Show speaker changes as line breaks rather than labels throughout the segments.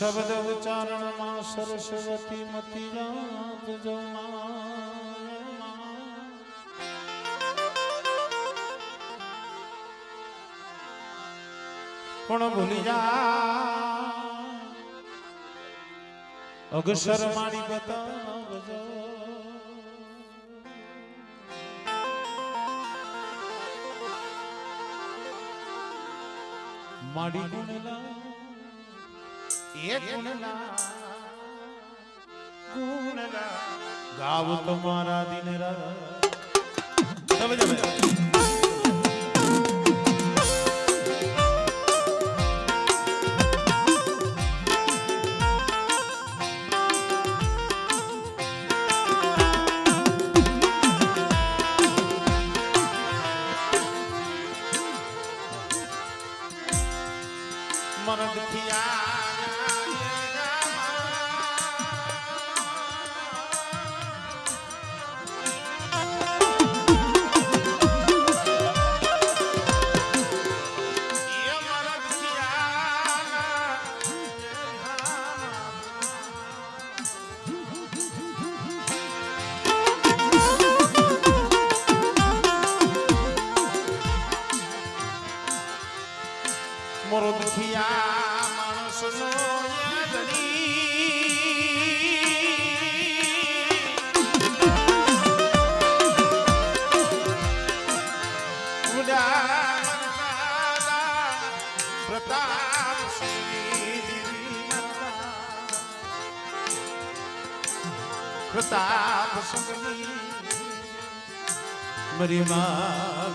શબ્દ ઉચ્ચારણમાં સરસ્વતી મતી જાત પણ ભૂલી જા અક્ષર મારી બતાવજો માડી ગુણલા ગુણલા ગાવ તમારા દિન રાત મરદ થયા માણસનો પ્રતાપ સંગની મરી માં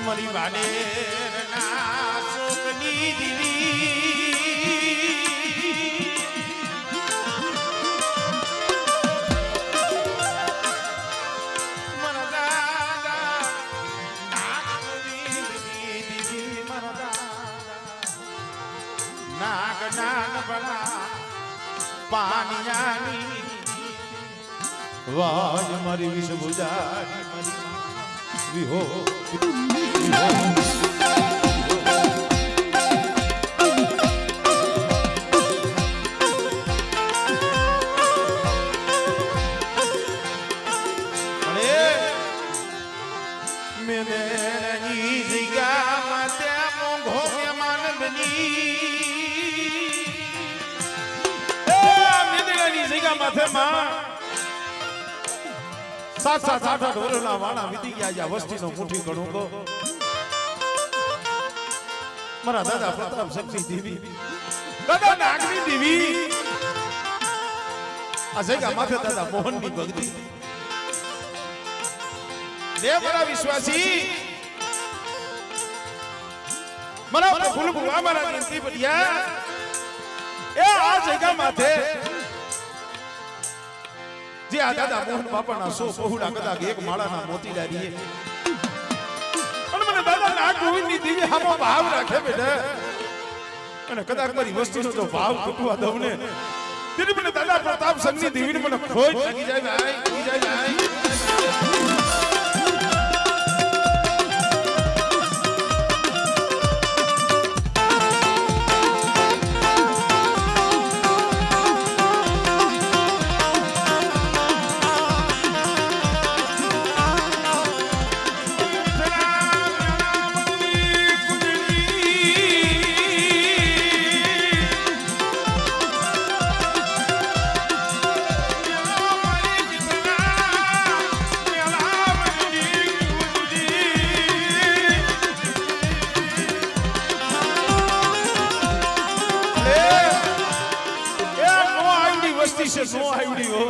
મરી વાડેર ના શોકની દીવી મરા દાદા નાગની દીવી મરા દાદા નાગ નાગ બળા પાનિયાની વાજ મારી વિષ બુજારી મરી વિહો સાત સાત આઠ આઠ વર્ષના વાણા વીતી ગયા જ્યાં વસ્તીનો મુઠ્ઠી ગણું કો મારા દાદા પ્રતાપ શક્તિ દેવી દાદા નાગની દેવી આ જગ્યા માથે દાદા મોહનની ભક્તિ દેવ મારા વિશ્વાસી મારા પ્રભુ ભગવાન મારા નિંતી બઢિયા એ આ જગ્યા માથે જે આ દાદા મોહન બાપાના 100 પહોળા કદાચ એક માળાના મોતી ડારીએ અને મને દાદા નાગ ગોવિંદની દેવી હામો ભાવ રાખે બેટા અને કદાચ મારી વસ્તીનો જો ભાવ તૂટવા દઉં ને ત્યારે મને દાદા પ્રતાપ સંગની દેવીને મને ખોજ લાગી જાય ભાઈ લાગી જાય ભાઈ નો આવડી હો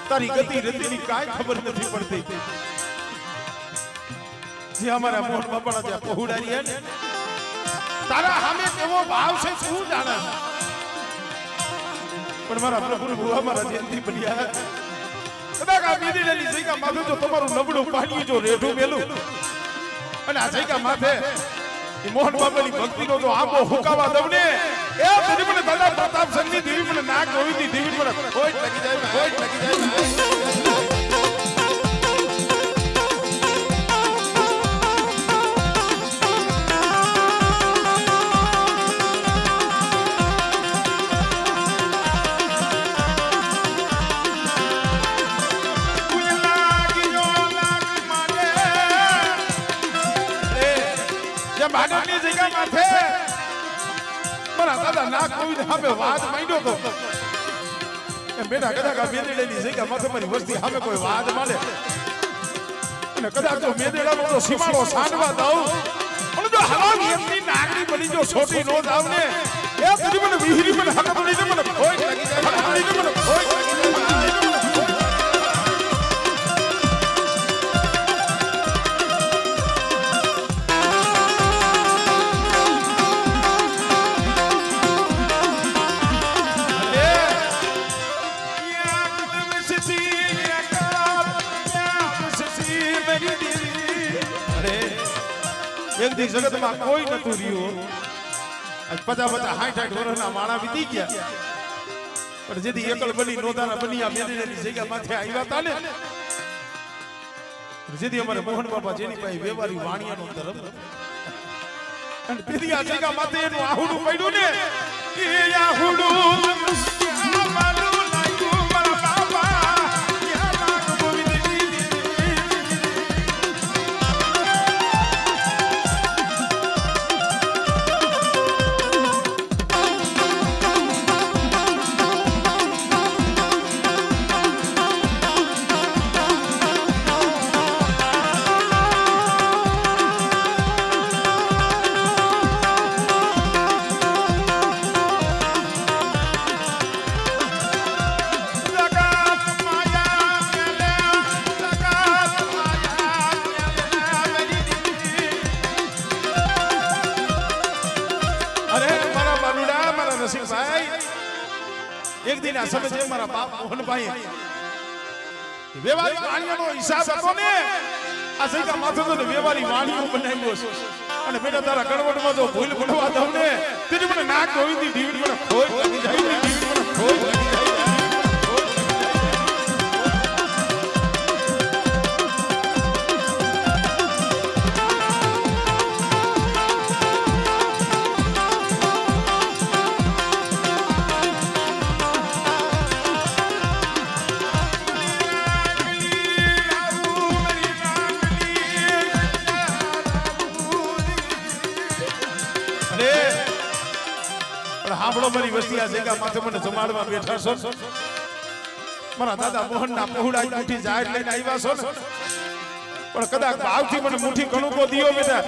તારી ગતિ રતિની કાઈ ખબર નથી પડતી જે અમારા મોહન બાપાના ત્યાં પહોળારી હે ને તારા સામે કેવો ભાવ છે શું જાણે પણ મારા પ્રભુ અમારા જયંતિ બઢિયા કદાચ આ બીજી લેલી જગ્યા માથું જો તમારું નબળું પાણી જો રેઠું મેલું અને આ જગ્યા માથે એ મોહન બાબાની ભક્તિનો જો આંબો હુકાવા દઉં ને એ તેથી મને દાદા પ્રતાપ સંઘની દેવી મને નાગ ગોવિંદની દેવી મને કોઈ લાગી જાય કોઈ લાગી જાય બાડરની જગ્યા માથે મારા દાદા નાગ ગોવિંદ સામે વાદ માંડ્યો તો એમ બેટા કદાચ આ મેદેડાની જગ્યા માથે મારી વસ્તી સામે કોઈ વાદ માંડે અને કદાચ જો મેદેડાનો તો સીમાડો સાંડવા દઉં અને જો હરામ એમની નાગરી બની જો છોટી નો જાવ ને એ સુધી મને વિહિરી મને હક પડીને મને કોઈ લાગી જાય મને કોઈ લાગી જાય એક દી જગતમાં કોઈ નતું રહ્યું આજ 50 60 વર્ષના માણા વીતી ગયા પણ જેથી એકલ બની નોંધાના બની આ મેદીની જગ્યા માથે આવ્યા હતા ને જેથી અમારે મોહન બાપા જેની પાસે વેવારી વાણિયાનો ધર્મ અને તેથી આ જગ્યા માથે એનું આહુડું પડ્યું ને એ આહુડું એક દિન આ સમજે મારા બાપ મોહનભાઈ વેવારી વાણીનો હિસાબ હતો ને આ જગ્યા માથે તો વેવારી વાણીઓ બનાવ્યો છે અને બેટા તારા કડવટમાં જો ભૂલ ભૂલવા દઉં ને તેથી મને નાક ગોવિંદની ડીવી મને ખોઈ લાગી જાય ડીવી મને ખોઈ લાગી જાય સાંભળો મારી વસ્તી આ જગ્યા માથે મને જમાડવા બેઠા છો મારા દાદા મોહનના પહોળા મુઠ્ઠી જાહેર લઈને આવ્યા છો ને પણ કદાચ ભાવથી મને મુઠ્ઠી કણુકો દિયો બેટા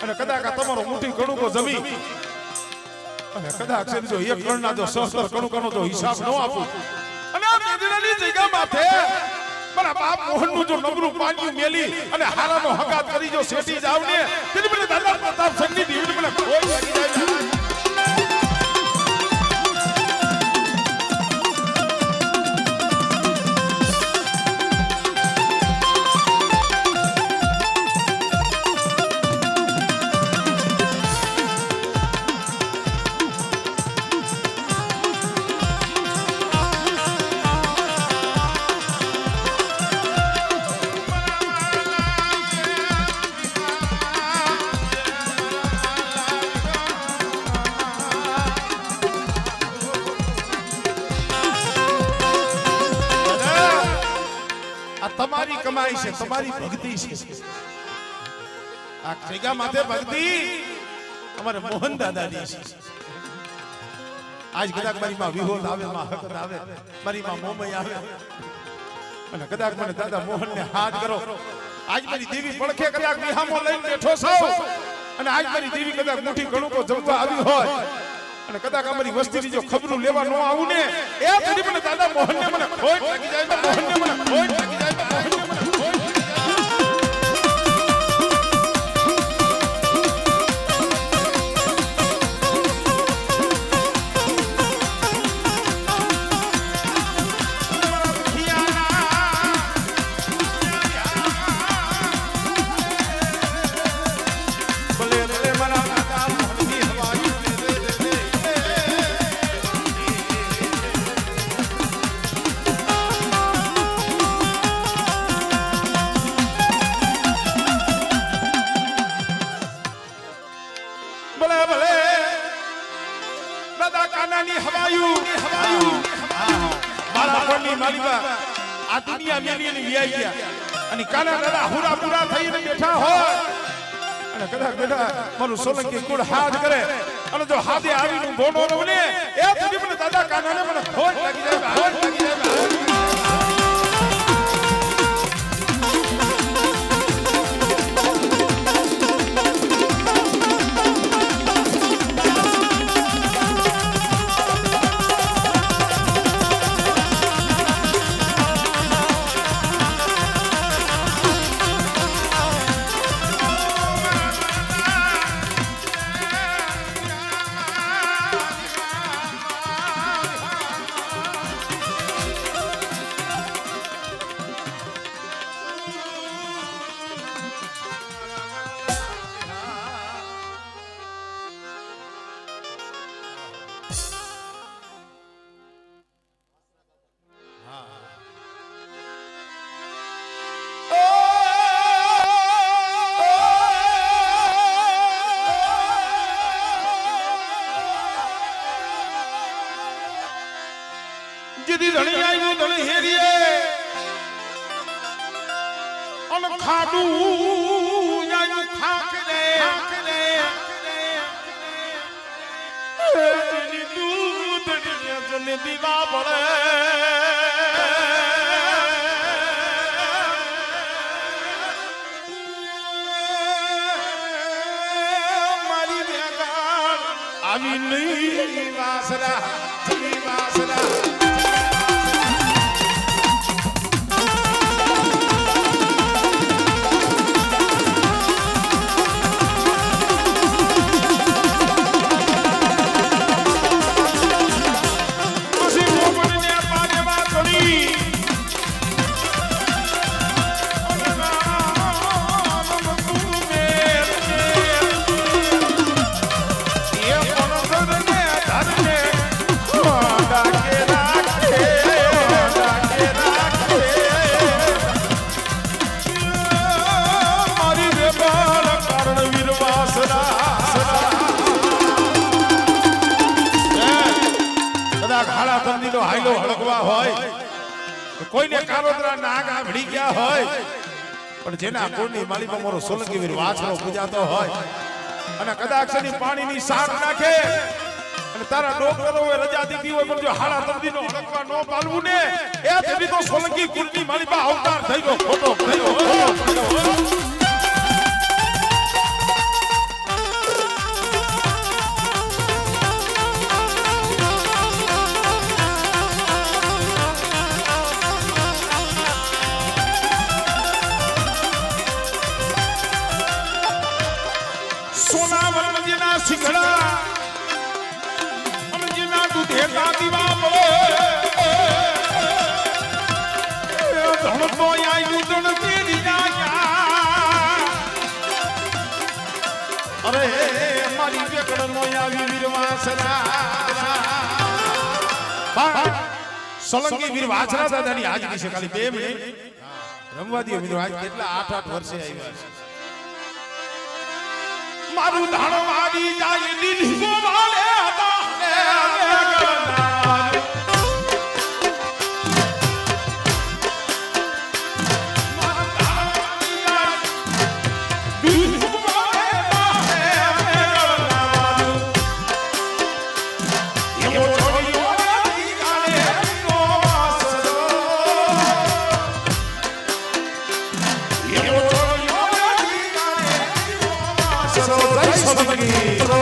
અને કદાચ આ તમારો મુઠ્ઠી કણુકો જમી અને કદાચ જો એક કણના જો સહસ્ત્ર કણુકાનો જો હિસાબ ન આપું અને આ મેદીનાની જગ્યા માથે મારા બાપ મોહનનું જો નબરું પાણી મેલી અને હારાનો હગાત કરી જો શેઠી જાવ ને તેની મને દાદા પ્રતાપ સંઘની દીવડી મને કોઈ લાગી જાય તમારી કમાઈ છે તમારી ભક્તિ છે આ જગ્યા માથે ભક્તિ અમારે મોહન દાદાની છે આજ કદાચ મારી માં વિહોદ આવે માં હકત આવે મારી માં મોમય આવે અને કદાચ મને દાદા મોહન ને હાથ કરો આજ મારી દેવી પડખે કદાચ વિહામો લઈને બેઠો છો અને આજ મારી દેવી કદાચ મુઠ્ઠી ગણુકો જમવા આવી હોય અને કદાચ અમારી વસ્તીની જો ખબરું લેવા ન આવું ને એ ફરી મને દાદા મોહન ને મને ખોટ લાગી જાય મોહન ને મને ખોટ લાગી જાય મોહન ને મને ખોટ ભલે ભલે દાદા કાનાની હવાયું મારા કોની માલિકા આ દુનિયા મેલીની વ્યાઈ ગયા અને કાના દાદા હુરા પૂરા થઈને બેઠા હોય અને કદાચ બેઠા મારું સોલંકી કુળ હાથ કરે અને જો હાથે આવીનું બોનો ન બને એ સુધી મને દાદા કાનાને મને ખોટ લાગી જાય જીદી ધણી આવ્યું ધણી હેરીએ અન ખાડું આવ્યું ખાક દે જીદી દૂધની જને દીવા પડે મારી બેગાર આવી નહીં વાસરા હાઈલો હળગવા હોય કોઈને કારોતરા નાગ આભડી ગયા હોય પણ જેના કુળની માલિકા મોરો સોલંકી વીર વાછરો પૂજાતો હોય અને કદાક્ષની પાણીની સાર નાખે અને તારા ડોકરોએ રજા દીધી હોય પણ જો હાડા તરદીનો હળગવા નો પાલવું ને એ તેથી તો સોલંકી કુળની માલિકા અવતાર થઈ ગયો ખોટો થયો શિખડા અમજીના દૂધેટા દીવા પડે ધણતો આયુ દણતી દીયા અરે મારી બેકડનો આવી વીરવાસરા સોલંકી વીર વાછરા દાદાની હાજરી છે ખાલી 2 મિનિટ રમવા દે મિત્રો આજ કેટલા 8 વર્ષે આવ્યા છે મારું ધાણ મારી જાય દીધી વાલે હતા Somebody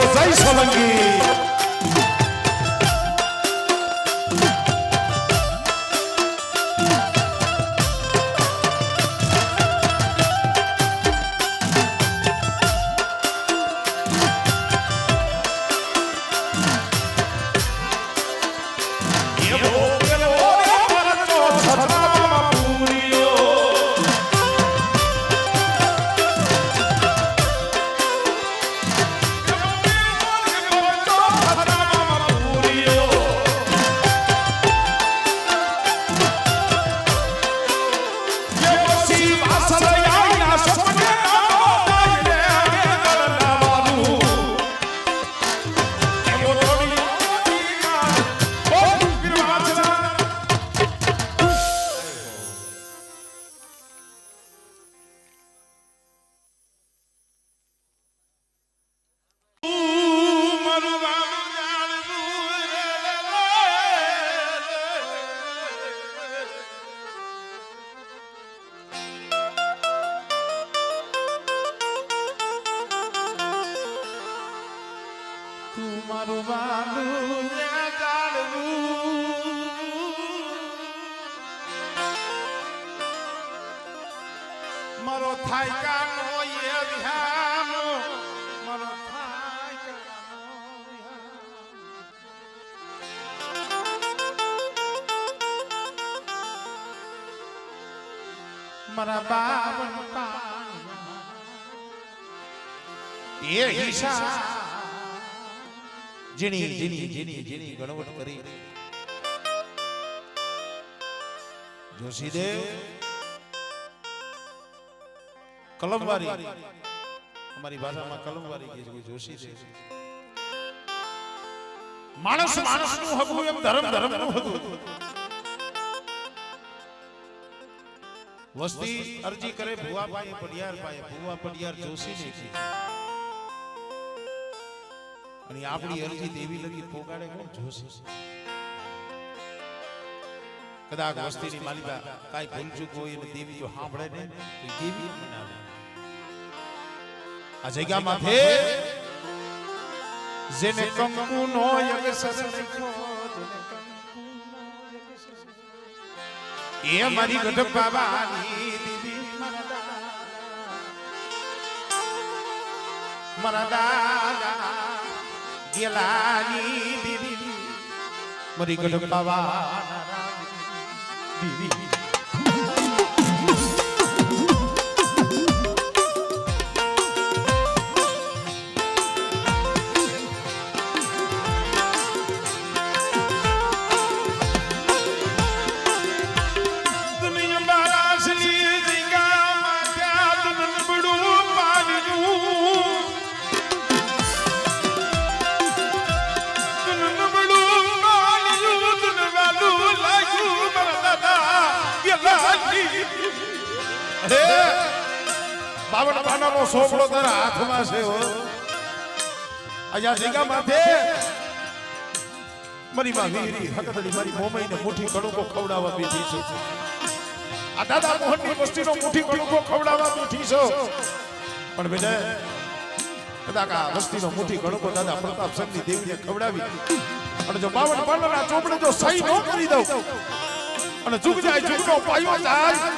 તું મારું વાલું જાણવું મારો થાય કાનો એ વિહાનો મારો થાય કાનો મારા બાવન પાણી એ હિસા જીની જીની જીની જીની ગણવટ કરી જોશીદેવ કલમવારી અમારી ભાષામાં કલમવારી કહે છે જોશીદેવ માણસ માણસનું હગું એમ ધર્મ ધર્મનું હગું વસ્તી અરજી કરે ભુવા પાયે પડિયાર પાયે ભુવા પડિયાર જોશીને કી અને આપણી અરજી દેવી લગી પોગાડે કોણ જોશી કદાચ વસ્તીની માલિકા કાઈ ભૂલ ચૂક હોય અને દેવી જો સાંભળે ને તો દેવી બનાવે આ જગ્યામાં થે જેને કંકુ નો યગસર લખ્યો જેને કંકુ નો યગસર એ મારી ગઢ બાવાની દેવી મારા દાદા ગેલાની દેવી મારી ગઢ બાવાના દેવી બાવન પાનાનો સોપડો તારા હાથમાં છે હો આયા જગ્યા માથે મારી માં વીરી હકતડી મારી મોમઈને મુઠ્ઠી કણુકો ખવડાવવા બેઠી છે આ દાદા મોહનની વસ્તીનો મુઠ્ઠી કણુકો ખવડાવવા બેઠી છો પણ બેટા કદાચ આ વસ્તીનો મુઠ્ઠી કણુકો દાદા પ્રતાપ સંગની દેવીને ખવડાવી અને જો બાવન પાનાના ચોપડે જો સહી ન કરી દઉં અને જુગ જાય જુગનો પાયો જાય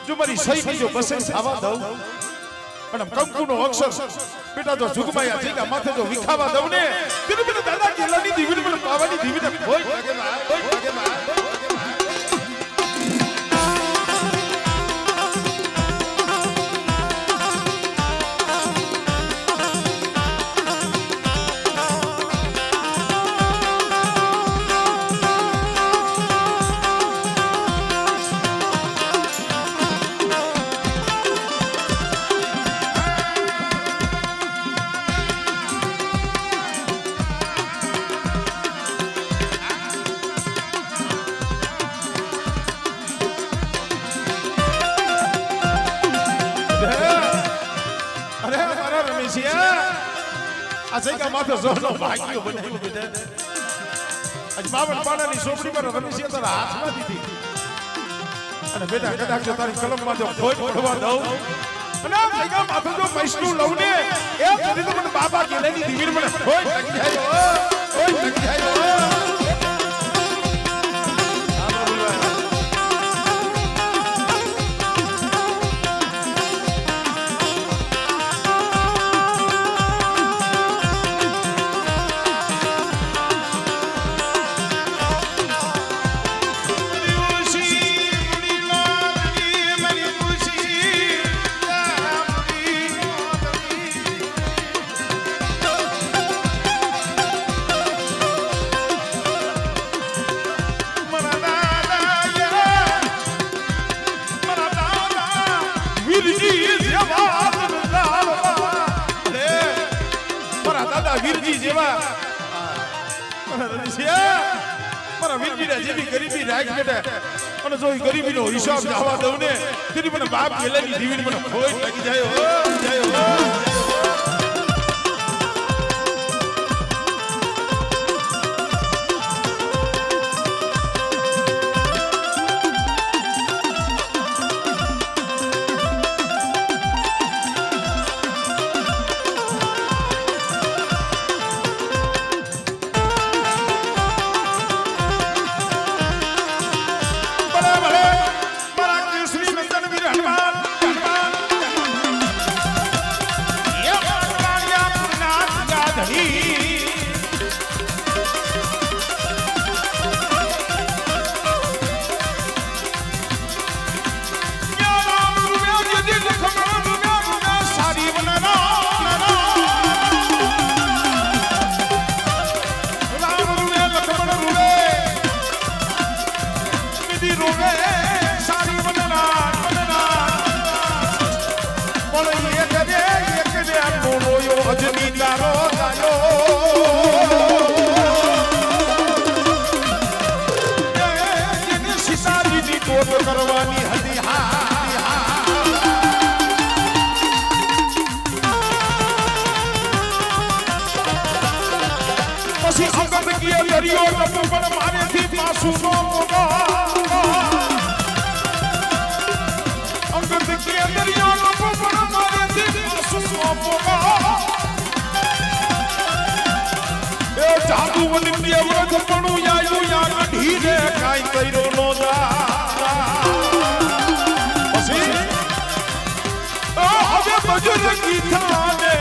જો મારી સહી જો બસે ખાવા દઉં અને કંકુનો અક્ષર બેટા જો જુગમાયા જીગા માથે જો વિખાવા દઉં ને તેનું મને દાદા ગેલાની દીવીને મને પાવાની દીવીને કોઈ લાગે માં કોઈ લાગે માં આજકા માથે જોનો ભાગ્યો બનાવ્યો બેટા આજ બાવન પાનાની સોપડી પર રમેશિયા તારા હાથમાં દીધી અને બેટા કદાચ જો તારી કલમમાં જો ખોટ પડવા દઉં અને આ જગ્યા માથે જો પૈસનું લઉં ને એ સુધી તો મને બાબા ગેલાની દીવીને મને ખોટ લાગી જાય ખોટ લાગી જાય વીરજી જેવા મારા વીરજી જેવી ગરીબી રાખ બેટા અને જો ગરીબીનો હિસાબ જવા દઉં ને તેની મને બાપ ગેલાની દીવીને મને ખોટ લાગી જાય ધણી અજની તારો ગાયો સીતાજીની કોટ કરવાની હતી પછી અંગત કીએ દરિયો ટપુ પણ મારેથી પાછું નો મોગો અંગત કીએ દરિયો ટપુ પણ મારેથી પાછું નો મોગો જાદુ વનની અવરત પણું યાયું યા ઢીરે કાઈ કર્યો નો જા પછી હવે બજરંગી થાને